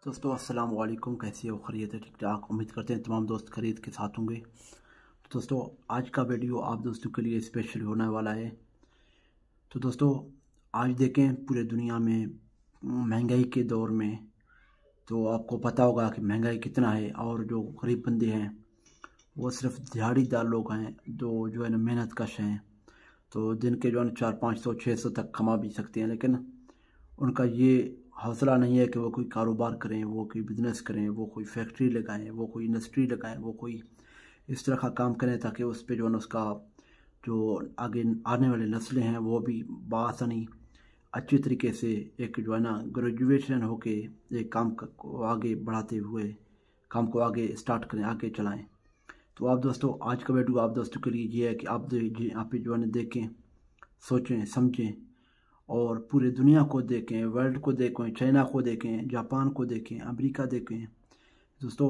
दोस्तों अस्सलाम वालेकुम, कैसे हो? खैरियत है? ठीक ठाक। उम्मीद करते हैं तमाम दोस्त खरीद के साथ होंगे। तो दोस्तों आज का वीडियो आप दोस्तों के लिए स्पेशल होने वाला है। तो दोस्तों आज देखें पूरे दुनिया में महंगाई के दौर में तो आपको पता होगा कि महंगाई कितना है, और जो गरीब बंदे हैं वो सिर्फ दिहाड़ीदार लोग हैं जो है ना मेहनत कश हैं। तो दिन के जो है ना 400-500-600 तक कमा भी सकते हैं, लेकिन उनका ये हौसला नहीं है कि वो कोई कारोबार करें, वो कोई बिज़नेस करें, वो कोई फैक्ट्री लगाएं, वो कोई इंडस्ट्री लगाएं, वो कोई इस तरह का काम करें ताकि उस पे जो है ना उसका जो आगे आने वाली नस्लें हैं वो भी बआसानी अच्छी तरीके से एक जो है ना ग्रेजुएशन होके एक काम को आगे बढ़ाते हुए काम को आगे स्टार्ट करें, आगे चलाएं। तो आप दोस्तों आज का वीडियो आप दोस्तों के लिए ये है कि आप जो है ना देखें, सोचें, समझें और पूरे दुनिया को देखें, वर्ल्ड को देखें, चाइना को देखें, जापान को देखें, अमेरिका देखें। दोस्तों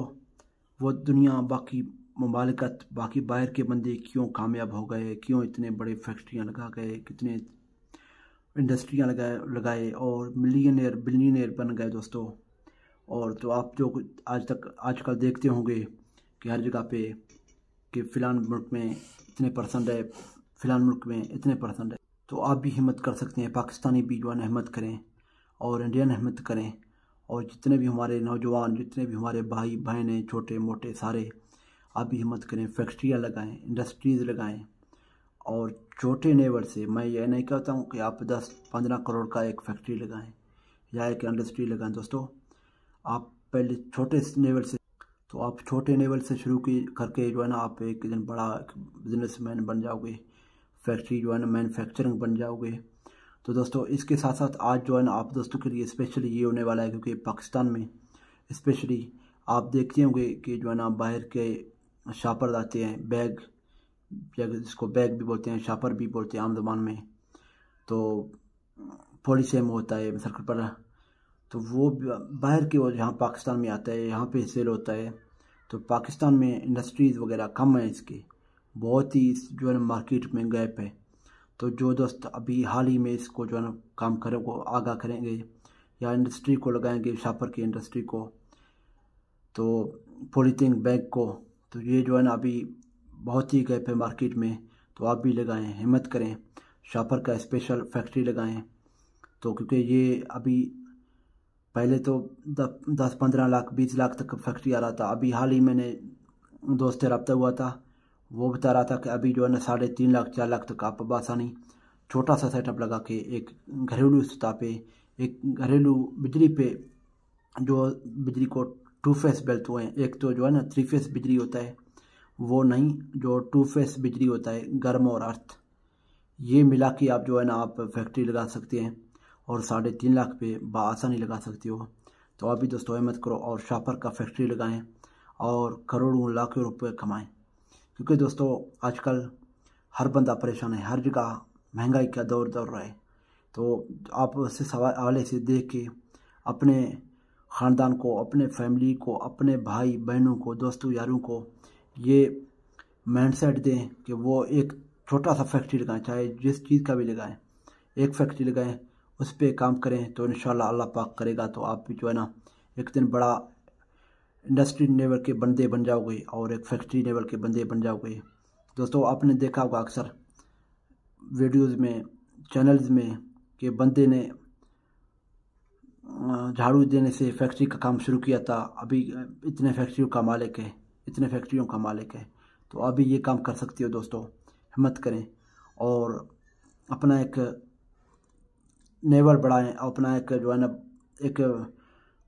वो दुनिया बाकी ममालिकत, बाकी बाहर के बंदे क्यों कामयाब हो गए, क्यों इतने बड़े फैक्ट्रियां लगा गए, कितने इंडस्ट्रियां लगाए और मिलियनेयर बिलियनेयर बन गए दोस्तों। और तो आप जो आजकल देखते होंगे कि हर जगह पे कि फ़िलहाल मुल्क में इतने परसेंट है, फ़िलहाल मुल्क में इतने परसेंट है। तो आप भी हिम्मत कर सकते हैं, पाकिस्तानी भी जो है ना हिम्मत करें और इंडियन हिम्मत करें, और जितने भी हमारे नौजवान, जितने भी हमारे भाई बहन हैं, छोटे मोटे सारे, आप भी हिम्मत करें, फैक्ट्रियाँ लगाएं, इंडस्ट्रीज़ लगाएं। और छोटे लेवल से मैं ये नहीं कहता हूँ कि आप 10-15 करोड़ का एक फैक्ट्री लगाएं या एक इंडस्ट्री लगाएं। दोस्तों आप पहले छोटे लेवल से, तो आप छोटे लेवल से शुरू करके जो है ना आप एक दिन बड़ा बिजनेसमैन बन जाओगे, फैक्ट्री जो है ना मैन्युफैक्चरिंग बन जाओगे। तो दोस्तों इसके साथ साथ आज जो है ना आप दोस्तों के लिए स्पेशली ये होने वाला है, क्योंकि पाकिस्तान में स्पेशली आप देखते होंगे कि जो है ना बाहर के शापर आते हैं, बैग या जिसको बैग भी बोलते हैं, शापर भी बोलते हैं आम ज़बान में, तो पॉलीसेम होता है सर्कल पर, तो वो बाहर के वो यहाँ पाकिस्तान में आता है, यहाँ पे सेल होता है। तो पाकिस्तान में इंडस्ट्रीज़ वगैरह कम है, इसके बहुत ही जो है ना मार्केट में गैप है। तो जो दोस्त अभी हाल ही में इसको जो है ना काम करें को आगा करेंगे या इंडस्ट्री को लगाएंगे, शापर की इंडस्ट्री को, तो पॉलीथीन बैग को, तो ये जो है ना अभी बहुत ही गैप है मार्केट में। तो आप भी लगाएं, हिम्मत करें, शापर का स्पेशल फैक्ट्री लगाएं। तो क्योंकि ये अभी पहले तो 10-15 लाख 20 लाख तक फैक्ट्री आ रहा था। अभी हाल ही मैंने दोस्त से रब्ता हुआ था, वो बता रहा था कि अभी जो है ना 3.5 लाख 4 लाख तक आप बासानी छोटा सा सेटअप लगा के एक घरेलू सतह पे, एक घरेलू बिजली पे, जो बिजली को 2 फेस बेल्ट हुए हैं, एक तो जो है ना 3 फेस बिजली होता है वो नहीं, जो 2 फेस बिजली होता है गर्म और अर्थ, ये मिला के आप जो है ना आप फैक्ट्री लगा सकते हैं और 3.5 लाख पे बआसानी लगा सकते हो। तो आप भी दोस्तों हिम्मत करो और शापर का फैक्ट्री लगाएं और करोड़ों लाखों रुपए कमाएं। क्योंकि दोस्तों आजकल हर बंदा परेशान है, हर जगह महंगाई का दौर रहा है। तो आप उससे हवाले से देख के अपने ख़ानदान को, अपने फैमिली को, अपने भाई बहनों को, दोस्तों यारों को ये माइंडसेट दें कि वो एक छोटा सा फैक्ट्री लगाएं, चाहे जिस चीज़ का भी लगाएं, एक फैक्ट्री लगाएं, उस पर काम करें, तो इंशाल्लाह अल्लाह पाक करेगा तो आप भी जो है ना एक दिन बड़ा इंडस्ट्री लेवल के बंदे बन जाओगे और एक फैक्ट्री लेवल के बंदे बन जाओगे। दोस्तों आपने देखा होगा अक्सर वीडियोज़ में, चैनल्स में कि बंदे ने झाड़ू देने से फैक्ट्री का काम शुरू किया था, अभी इतने फैक्ट्रियों का मालिक है, इतने फैक्ट्रियों का मालिक है। तो अभी ये काम कर सकती हो दोस्तों, हिम्मत करें और अपना एक लेवल बढ़ाएं, अपना एक जो है ना एक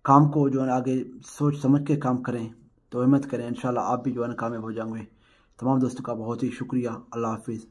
काम को जो है आगे सोच समझ के काम करें। तो हिम्मत करें, इंशाल्लाह आप भी जो है ना कामयाब हो जाएंगे। तमाम दोस्तों का बहुत ही शुक्रिया। अल्लाह हाफिज़।